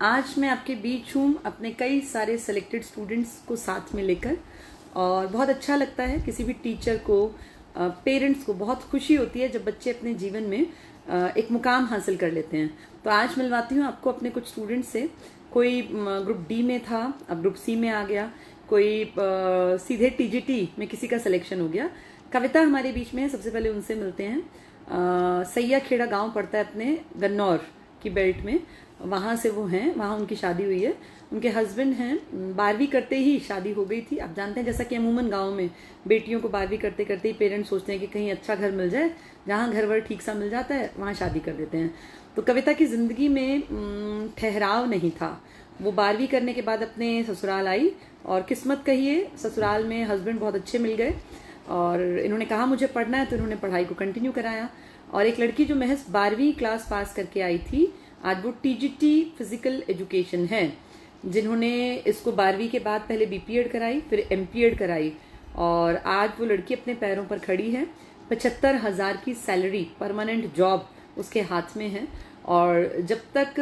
आज मैं आपके बीच हूँ अपने कई सारे सेलेक्टेड स्टूडेंट्स को साथ में लेकर, और बहुत अच्छा लगता है किसी भी टीचर को, पेरेंट्स को बहुत खुशी होती है जब बच्चे अपने जीवन में एक मुकाम हासिल कर लेते हैं। तो आज मिलवाती हूँ आपको अपने कुछ स्टूडेंट्स से। कोई ग्रुप डी में था, अब ग्रुप सी में आ गया, कोई सीधे टीजीटी में किसी का सिलेक्शन हो गया। कविता हमारे बीच में है, सबसे पहले उनसे मिलते हैं। सैया खेड़ा गांव पड़ता है अपने गन्नौर की बेल्ट में, वहाँ से वो हैं, वहाँ उनकी शादी हुई है। उनके हस्बैंड हैं, 12वीं करते ही शादी हो गई थी। आप जानते हैं जैसा कि अमूमन गाँव में बेटियों को 12वीं करते करते ही पेरेंट्स सोचते हैं कि कहीं अच्छा घर मिल जाए, जहाँ घर वर ठीक सा मिल जाता है वहाँ शादी कर देते हैं। तो कविता की ज़िंदगी में ठहराव नहीं था। वो 12वीं करने के बाद अपने ससुराल आई, और किस्मत कहिए ससुराल में हस्बैंड बहुत अच्छे मिल गए, और इन्होंने कहा मुझे पढ़ना है, तो इन्होंने पढ़ाई को कंटिन्यू कराया। और एक लड़की जो महज 12वीं क्लास पास करके आई थी, आज वो टीजीटी फिजिकल एजुकेशन है, जिन्होंने इसको 12वीं के बाद पहले बीपीएड कराई, फिर एमपीएड कराई, और आज वो लड़की अपने पैरों पर खड़ी है। 75,000 की सैलरी, परमानेंट जॉब उसके हाथ में है, और जब तक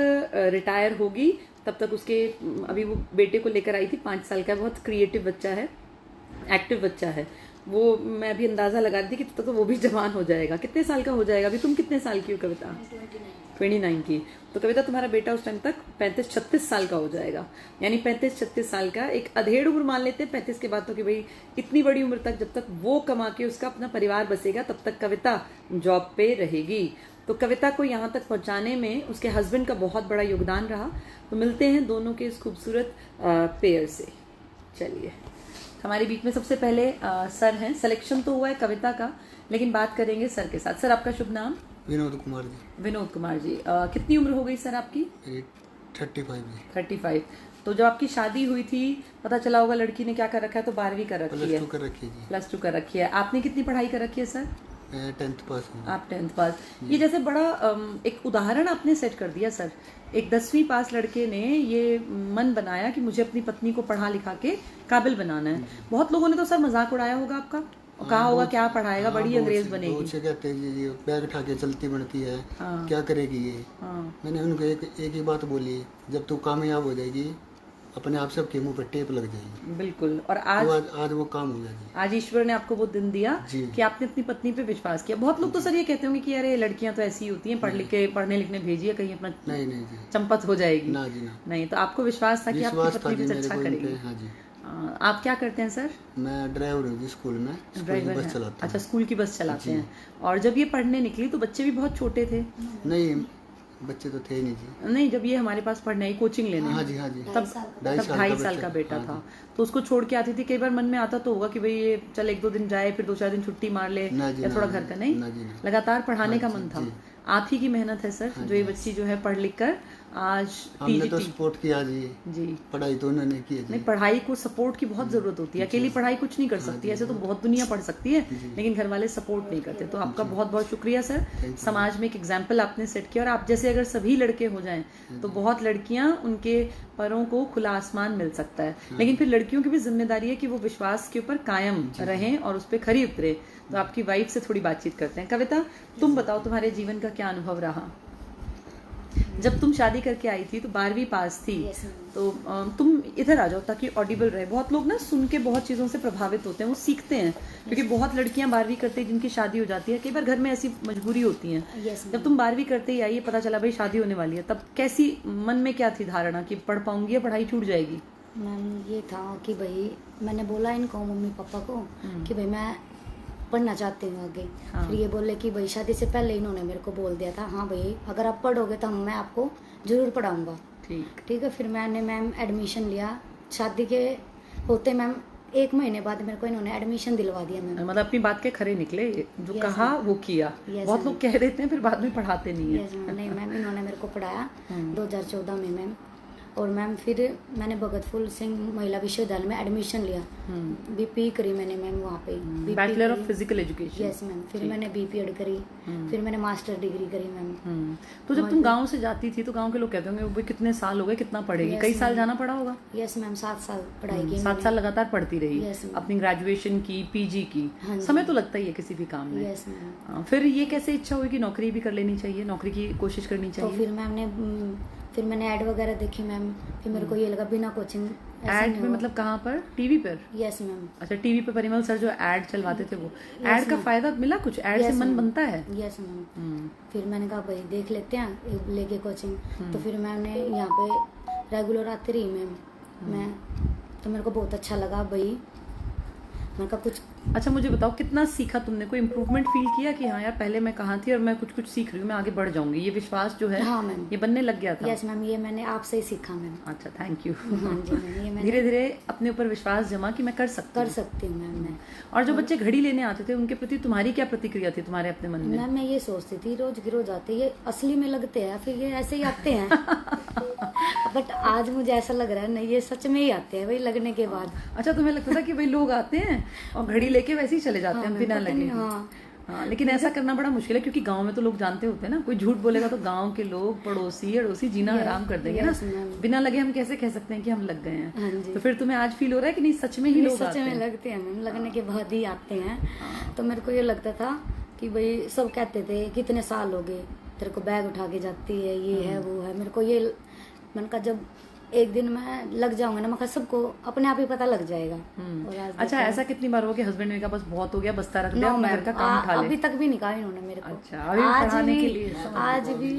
रिटायर होगी तब तक उसके, अभी वो बेटे को लेकर आई थी, 5 साल का, बहुत क्रिएटिव बच्चा है, एक्टिव बच्चा है वो। मैं अभी अंदाजा लगा रही थी कि तब तो वो भी जवान हो जाएगा। कितने साल का हो जाएगा? अभी तुम कितने साल की हो कविता? 29 की। तो कविता तुम्हारा बेटा उस टाइम तक 35-36 साल का हो जाएगा, यानी 35-36 साल का, एक अधेड़ उम्र मान लेते हैं 35 के बाद तो, कि भाई इतनी बड़ी उम्र तक जब तक वो कमा के उसका अपना परिवार बसेगा तब तक कविता जॉब पे रहेगी। तो कविता को यहाँ तक पहुँचाने में उसके हस्बैंड का बहुत बड़ा योगदान रहा। तो मिलते हैं दोनों के इस खूबसूरत पेयर से। चलिए, हमारे बीच में सबसे पहले सर हैं। सिलेक्शन तो हुआ है कविता का, लेकिन बात करेंगे सर के साथ। सर, आपका शुभ नाम? विनोद कुमार जी। विनोद कुमार जी, कितनी उम्र हो गई सर आपकी? 35। तो जब आपकी शादी हुई थी, पता चला होगा लड़की ने क्या कर रखा है, तो 12वीं कर रखी है। +2 कर रखी है जी। +2 कर रखी है। आपने कितनी पढ़ाई कर रखी है सर? 10th पास हूँ। आप 10th पास। ये जैसे बड़ा एक उदाहरण आपने सेट कर दिया सर। एक 10वीं पास लड़के ने ये मन बनाया कि मुझे अपनी पत्नी को पढ़ा लिखा के काबिल बनाना है। बहुत लोगों ने तो सर मजाक उड़ाया होगा आपका, और कहा होगा क्या पढ़ाएगा, बड़ी अंग्रेज बनेगी। बहुत से कहते हैं जी, बैग उठा के चलती बनती है, क्या करेगी ये। मैंने उनको एक ही बात बोली, जब तू कामयाब हो जाएगी अपने आप सबके मुंह पर टेप लग जाएगी। बिल्कुल। और आज वो काम हो गया। आज ईश्वर ने आपको वो दिन दिया कि आपने अपनी पत्नी पे विश्वास किया। बहुत लोग तो सर ये कहते होंगे कि अरे लड़कियां तो ऐसी होती हैं, पढ़ने लिखने भेजिए, कहीं अपना नहीं चंपत हो जाएगी। ना जी ना। नहीं, तो आपको विश्वास था कि आपकी पत्नी कुछ अच्छा करेगी। हाँ जी। आप क्या करते हैं सर? मैं ड्राइवर हूँ जी, स्कूल में ड्राइवर बस चलाता हूँ। अच्छा, स्कूल की बस चलाते हैं। और जब ये पढ़ने निकली तो बच्चे भी बहुत छोटे थे? नहीं, बच्चे तो थे नहीं जी। नहीं, जब ये हमारे पास पढ़ने आई, कोचिंग लेने, हाँ जी तब 2.5 साल का बेटा था। तो उसको छोड़ के आती थी। कई बार मन में आता तो होगा कि भाई ये चल 1-2 दिन जाए, फिर 2-4 दिन छुट्टी मार ले, या थोड़ा घर का। नहीं, लगातार पढ़ाने का मन था। आप ही की मेहनत है सर, जो ये बच्ची जो है पढ़ लिख कर आज हमने तो सपोर्ट किया जी। पढ़ाई तो उन्होंने की है जी। नहीं, पढ़ाई को सपोर्ट की बहुत जरूरत होती है। अकेली पढ़ाई कुछ नहीं कर सकती, ऐसे तो बहुत दुनिया पढ़ सकती है, लेकिन घर वाले सपोर्ट नहीं करते। तो आपका बहुत बहुत शुक्रिया सर। समाज में एक एग्जाम्पल आपने सेट किया, और आप जैसे अगर सभी लड़के हो जाएं तो बहुत लड़कियां, उनके परों को खुला आसमान मिल सकता है। लेकिन फिर लड़कियों की भी जिम्मेदारी है कि वो विश्वास के ऊपर कायम रहें और उस पर खरी उतरे। तो आपकी वाइफ से थोड़ी बातचीत करते हैं। कविता, तुम बताओ तुम्हारे जीवन का क्या अनुभव रहा? जब तुम शादी करके आई थी तो 12वीं पास थी। तो तुम इधर आ जाओ ताकि ऑडिबल रहे। बहुत लोग ना सुन के बहुत चीज़ों से प्रभावित होते हैं, वो सीखते हैं, क्योंकि बहुत लड़कियां 12वीं करते ही जिनकी शादी हो जाती है, कई बार घर में ऐसी मजबूरी होती है। जब तुम 12वीं करते ही आई, पता चला भाई शादी होने वाली है, तब कैसी मन में क्या थी धारणा कि पढ़ पाऊंगी या पढ़ाई छूट जाएगी? मैम, ये था कि भाई मैंने बोला इनको, मम्मी पापा को, कि भाई मैं पढ़ना चाहती हूँ आगे। फिर ये बोले कि भाई शादी से पहले इन्होंने मेरे को बोल दिया था, हाँ भाई अगर आप पढ़ोगे तो मैं आपको जरूर पढ़ाऊंगा। ठीक है। फिर मैंने मैम एडमिशन लिया। शादी के होते मैम 1 महीने बाद मेरे को इन्होंने एडमिशन दिलवा दिया। मैम मतलब अपनी बात के खरे निकले, जो कहा वो किया। बहुत लोग कह देते हैं फिर बाद में पढ़ाते नहीं है। नहीं मैम, इन्होंने मेरे को पढ़ाया 2014 में मैम। और मैम फिर मैंने भगत फूल सिंह महिला विश्वविद्यालय में एडमिशन लिया। बीपी करी मैंने मैम वहाँ पे, bachelor of physical education. Yes ma'am. फिर मैंने बीपीएड करी, फिर मैंने मास्टर डिग्री करी मैम। तो जब तुम गांव से जाती थी तो गांव के लोग कहते होंगे भाई कितने साल हो गए, कितना पढ़ेगी? कई साल जाना पड़ा होगा? यस मैम, 7 साल पढ़ाई की। 7 साल लगातार पढ़ती रही, अपनी ग्रेजुएशन की, पीजी की। समय तो लगता ही है किसी भी काम में। Yes ma'am. फिर ये कैसे इच्छा हुई कि नौकरी भी कर लेनी चाहिए, नौकरी की कोशिश करनी चाहिए? तो फिर मैम ने फिर मैंने ऐड वगैरह देखी मैम, फिर मेरे को ये लगा बिना कोचिंग ऐड में मतलब कहाँ पर, टीवी पर? Yes ma'am. अच्छा, टीवी पे परिमल सर जो ऐड चलवाते थे वो ऐड का फायदा मिला कुछ? ऐड से मन बनता है? Yes ma'am. फिर मैंने कहा भाई देख लेते हैं लेके कोचिंग। तो फिर मैंने यहाँ पे रेगुलर आती रही मैं तो मेरे को बहुत अच्छा लगा भाई। मैंने कहा कुछ। अच्छा मुझे बताओ, कितना सीखा तुमने? कोई इम्प्रूवमेंट फील किया कि हाँ यार पहले मैं कहाँ थी और मैं कुछ सीख रही हूँ, मैं आगे बढ़ जाऊंगी, ये विश्वास जो है हाँ मैम, ये बनने लग गया था? यस मैम, ये मैंने आपसे ही सीखा मैम। अच्छा, थैंक यू। हाँ जी मैम, ये मैंने धीरे धीरे अपने ऊपर विश्वास जमा कि मैं कर सकती हूँ मैम मैं। और जो बच्चे घड़ी लेने आते थे उनके प्रति तुम्हारी क्या प्रतिक्रिया थी तुम्हारे अपने मन में? मैम मैं ये सोचती थी रोज की रोज आते, ये असली में लगते हैं फिर ये ऐसे ही आते हैं बट आज मुझे ऐसा लग रहा है नहीं, ये सच में ही आते हैं भाई लगने के बाद। अच्छा, तुम्हें लगता था कि भाई लोग आते हैं और घड़ी लेके वैसे ही चले जाते हैं बिना लगे? हाँ, लेकिन ऐसा करना बड़ा मुश्किल है क्योंकि गांव में तो लोग जानते होते हैं ना, कोई झूठ बोलेगा तो गांव के लोग पड़ोसी अड़ोसी जीना हराम कर देंगे ना। बिना लगे हम कैसे कह सकते हैं कि हम लग गए हैं? तो फिर तुम्हें आज फील हो रहा है कि नहीं सच में ही लोग सच में लगते हैं मैम, लगने के बाद ही आते हैं। तो मेरे को ये लगता था कि भाई सब कहते थे कितने साल हो गए तेरे को बैग उठा के जाती है, ये है वो है। मेरे को ये मैंने कहा जब एक दिन मैं लग जाऊंगा ना, मैं सबको अपने आप ही पता लग जाएगा। और अच्छा, ऐसा कितनी बार हो गया हस्बैंड ने कहा बस बहुत हो गया, बस्ता रख दे, घर का काम उठा ले? अभी तक भी नहीं कहा इन्होंने मेरे को। अच्छा, अभी पढ़ाने के लिए? आज भी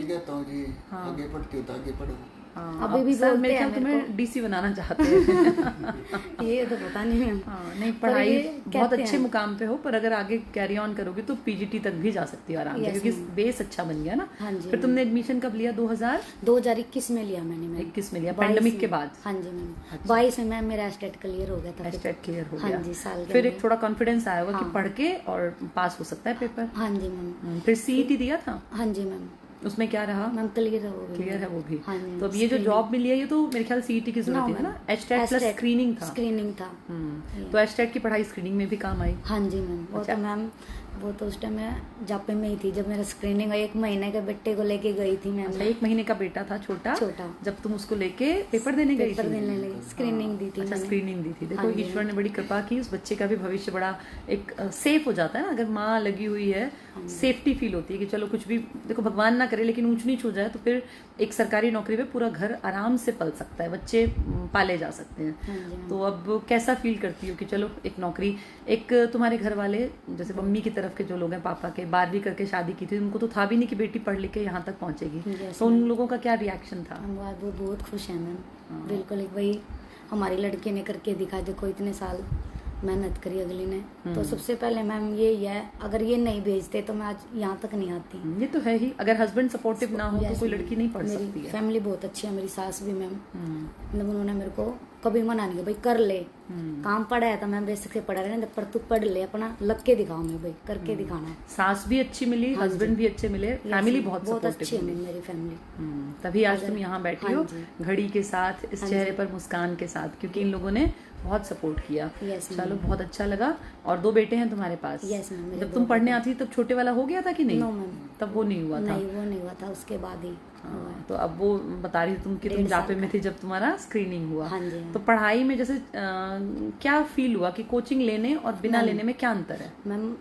आगे पढ़ती हो तो आगे पढ़ो। अभी भी सर मेरे ख्याल तुम्हें डीसी बनाना चाहते हैं ये तो पता नहीं है। नहीं, पढ़ाई बहुत अच्छे मुकाम पे हो, पर अगर आगे कैरी ऑन करोगे तो पीजीटी तक भी जा सकती हो आराम से, क्योंकि बेस अच्छा बन गया ना। फिर तुमने एडमिशन कब लिया? 2021 में लिया मैंने। 21 में लिया, पैंडेमिक के बाद? हाँ जी मैम। 22 में मेरा एस्टेट क्लियर हो गया था। एस्टेट क्लियर हो गया? हाँ जी, साल फिर एक थोड़ा कॉन्फिडेंस आया होगा कि पढ़ के और पास हो सकता है पेपर? हाँ जी मैम। फिर सीईटी दिया था? हाँ जी मैम। उसमें क्या रहा? मैम क्लियर है वो भी। हाँ, तो अब ये जो जॉब मिली है ये तो मेरे ख्याल सीईटी की जरूरत है ना? एस्टेट प्लस स्क्रीनिंग था। तो एस्टेट की पढ़ाई स्क्रीनिंग में भी काम आई? हाँ जी मैम। वो तो मैम वो तो उस टाइम मैं जापे में ही थी जब मेरा स्क्रीनिंग 1 महीने के बेटे को लेके गई थी मैम। अच्छा, 1 महीने का बेटा था छोटा जब तुम उसको लेके पेपर देने गई थी? स्क्रीनिंग दी थी। अच्छा, स्क्रीनिंग दी थी। देखो ईश्वर ने बड़ी कृपा की, उस बच्चे का भी भविष्य बड़ा एक सेफ हो जाता है ना, अगर माँ लगी हुई है, सेफ्टी फील होती है कि चलो कुछ भी, देखो भगवान ना करे लेकिन ऊंच नीच हो जाए तो फिर एक सरकारी नौकरी पे पूरा घर आराम से पल सकता है, बच्चे पाले जा सकते हैं। तो अब कैसा फील करती हो कि चलो एक नौकरी, एक तुम्हारे घर वाले जैसे मम्मी की तरफ के जो लोग हैं, पापा के 12वीं करके शादी की थी, उनको तो था भी नहीं कि बेटी पढ़ लिख के यहाँ तक पहुंचेगी, तो उन लोगों का क्या रिएक्शन था? वो बहुत खुश है मैम, बिल्कुल भाई हमारी लड़की ने करके दिखा, देखो इतने साल मेहनत करी अगली ने। तो सबसे पहले मैम ये है, अगर ये नहीं भेजते तो मैं आज यहाँ तक नहीं आती। ये तो है ही, अगर हस्बैंड सपोर्टिव ना हो तो कोई लड़की नहीं पढ़ सकती है। फैमिली बहुत अच्छी है, मेरी सास भी मैम, मतलब उन्होंने मेरे को कभी मना नहीं किया, भाई कर ले, काम पड़ा है तो मैं बेसिक से पढ़ा रहे, पर तू पढ़ ले, अपना लग के दिखाओ, मैं भाई करके दिखाना। सास भी अच्छी मिली, हस्बैंड भी अच्छे मिले, फैमिली बहुत अच्छी है मेरी फैमिली। तभी आज तुम यहाँ बैठी हो घड़ी के साथ, इस चेहरे पर मुस्कान के साथ, क्योंकि इन लोगों ने बहुत सपोर्ट किया। चलो बहुत अच्छा लगा। और 2 बेटे हैं तुम्हारे पास? जब तुम पढ़ने आती तब छोटे वाला हो गया था कि नहीं? तब वो नहीं हुआ था? नहीं, वो नहीं हुआ था, उसके बाद ही। तो अब वो बता रही थी तुम कि तुम जापे में थी जब तुम्हारा स्क्रीनिंग हुआ। तो पढ़ाई में जैसे क्या फील हुआ कि कोचिंग लेने और बिना लेने में क्या अंतर है? मैम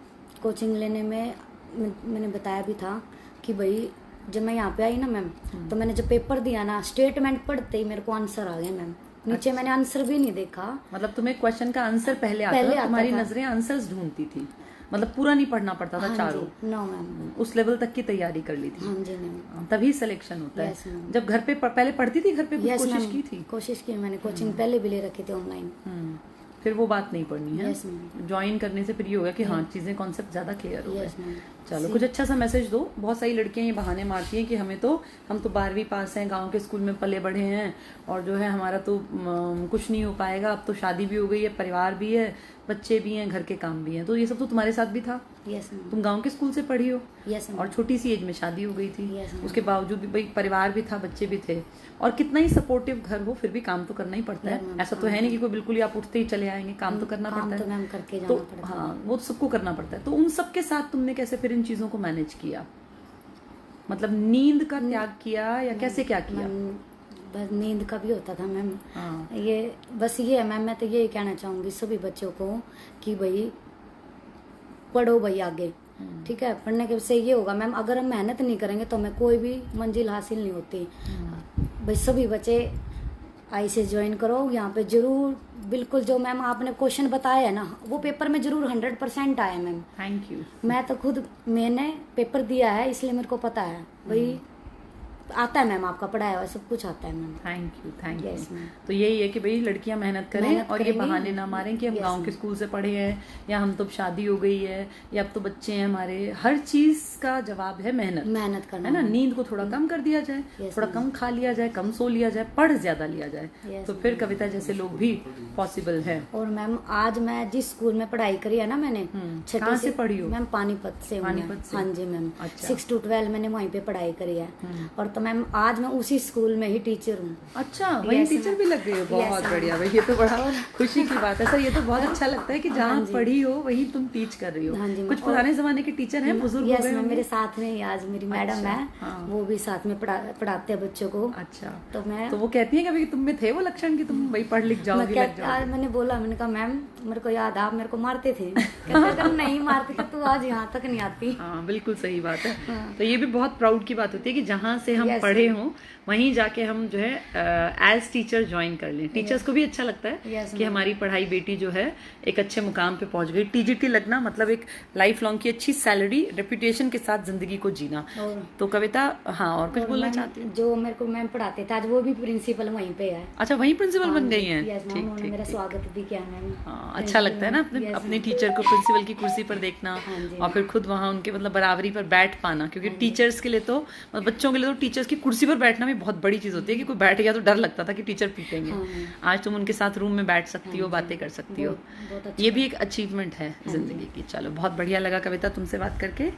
कोचिंग लेने में मैंने बताया भी था कि भाई जब मैं यहाँ पे आई ना मैम, तो मैंने जब पेपर दिया ना, स्टेटमेंट पढ़ते ही मेरे को आंसर आ गया मैम। नीचे मैंने आंसर भी नहीं देखा। मतलब तुम्हें क्वेश्चन का आंसर पहले आता था, तुम्हारी नजरें आंसर्स ढूंढती थी, मतलब पूरा नहीं पढ़ना पड़ता था चारों? नो मैम, उस लेवल तक की तैयारी कर ली थी? हाँ जी मैम। तभी सिलेक्शन होता है। जब घर पे पहले पढ़ती थी, घर पे कोशिश की थी? कोशिश की मैंने, कोचिंग पहले भी ले रखे थे ऑनलाइन। फिर वो बात नहीं पढ़नी है। ज्वाइन करने से फिर ये होगा कि हाँ चीजें कॉन्सेप्ट ज्यादा क्लियर हो गए। चलो कुछ अच्छा सा मैसेज दो। बहुत सारी लड़कियां ये बहाने मारती हैं कि हम तो 12वीं पास हैं, गांव के स्कूल में पले बढ़े हैं और जो है हमारा तो कुछ नहीं हो पाएगा, अब तो शादी भी हो गई है, परिवार भी है, बच्चे भी हैं, घर के काम भी हैं। तो ये सब तो तुम्हारे साथ भी था? तुम गांव के स्कूल से पढ़ी हो और छोटी सी एज में शादी हो गई थी, उसके बावजूद भी भाई परिवार भी था, बच्चे भी थे, और कितना ही सपोर्टिव घर हो फिर भी काम तो करना ही पड़ता है। ऐसा तो है नहीं कि कोई बिल्कुल ही आप उठते ही चले आएंगे, काम तो करना पड़ता है। तो हाँ, वो सबको करना पड़ता है। तो उन सब के साथ तुमने कैसे फिर इन चीजों को मैनेज किया? मतलब नींद का त्याग किया या कैसे क्या किया? बस नींद का भी होता था मैम। ये बस ये है मैम, मैं तो यही कहना चाहूंगी सभी बच्चों को कि भाई पढ़ो भाई आगे, ठीक है। पढ़ने के से ये होगा मैम, अगर हम मेहनत नहीं करेंगे तो हमें कोई भी मंजिल हासिल नहीं होती। भाई सभी बच्चे आई से ज्वाइन करो, यहाँ पे जरूर बिल्कुल जो मैम आपने क्वेश्चन बताया है ना वो पेपर में जरूर 100% आए मैम। Thank you. मैं तो खुद मैंने पेपर दिया है इसलिए मेरे को पता है भाई आता है मैम, आपका पढ़ाया हुआ सब कुछ आता है ma'am. Thank you thank Yes, you. ma'am. तो यही है कि भाई लड़कियां मेहनत करें मेहनत और ये करेंगी। बहाने ना मारें कि हम Yes, गांव के ma'am. स्कूल से पढ़े हैं या हम तो शादी हो गई है या अब तो बच्चे हैं हमारे। हर चीज का जवाब है मेहनत करना है ना। नींद को थोड़ा कम कर दिया जाए, Yes, थोड़ा ma'am. कम खा लिया जाए, कम सो लिया जाए, पढ़ ज्यादा लिया जाए Yes, तो फिर कविता जैसे लोग भी पॉसिबल है। और मैम आज मैं जिस स्कूल में पढ़ाई करी है ना मैंने छठी कहाँ से पढ़ी हो? मैम पानीपत से हूँ मैं। पानीपत से? हाँ जी मैम। अच्छा। 6 to 12 मैंने वहीं पे पढ़ाई करी है। और तो मैम आज मैं उसी स्कूल में ही टीचर हूँ। अच्छा, वही Yes, टीचर ma'am. भी लग गई हो। बहुत Yes, बढ़िया भाई, ये तो बड़ा खुशी की बात है सर। ये तो बहुत अच्छा लगता है कि जहाँ हाँ जी। पढ़ी हो वही तुम टीच कर रही हो। हाँ जी, कुछ पुराने जमाने के टीचर हैं, बुजुर्ग हो यस गए मैम, होंगे? मेरे साथ में ही आज मेरी मैडम है, हाँ। वो भी साथ में पढ़ाते हैं बच्चों को। अच्छा, तो मैं तो वो कहती है कभी कि तुम में थे वो लक्षण कि तुम भाई पढ़ लिख जाओगी, लग जाओगी? आज मैंने बोला, मैंने कहा मैम मेरे को याद आप मेरे को मारते थे। कहते तुम नहीं मारते थे तू आज यहाँ तक नहीं आती। हाँ बिल्कुल सही बात है। तो ये भी बहुत प्राउड की बात होती है कि जहाँ से हम Yes, पढ़े हों वहीं जाके हम जो है एज टीचर ज्वाइन कर लें। टीचर्स को भी अच्छा लगता है Yes, कि हमारी पढ़ाई बेटी जो है एक अच्छे मुकाम पे पहुंच गई। टीजीटी लगना मतलब एक लाइफ लॉन्ग की अच्छी सैलरी, रेपुटेशन के साथ जिंदगी को जीना। और तो कविता, हाँ और कुछ बोलना मैम, चाहती हूँ? जो मेरे को मैम पढ़ाते थे आज वो भी प्रिंसिपल वहीं पे है। अच्छा, वहीं प्रिंसिपल बन गई हैं? यस मैम, ठीक उन्होंने ठीक मेरा ठीक। स्वागत भी किया मैम। हाँ, अच्छा लगता है ना अपने Yes, अपने ma'am. टीचर को प्रिंसिपल की कुर्सी पर देखना हाँ जी, और फिर खुद वहाँ उनके मतलब बराबरी पर बैठ पाना। क्योंकि टीचर्स के लिए तो मतलब बच्चों के लिए तो टीचर्स की कुर्सी पर बैठना भी बहुत बड़ी चीज होती है कि कोई बैठ गया तो डर लगता था कि टीचर पीटेंगे। आज तुम उनके साथ रूम में बैठ सकती हो, बातें कर सकती हो। बहुत अच्छा ये भी एक अचीवमेंट है जिंदगी की। चलो, बहुत बढ़िया लगा कविता तुमसे बात करके।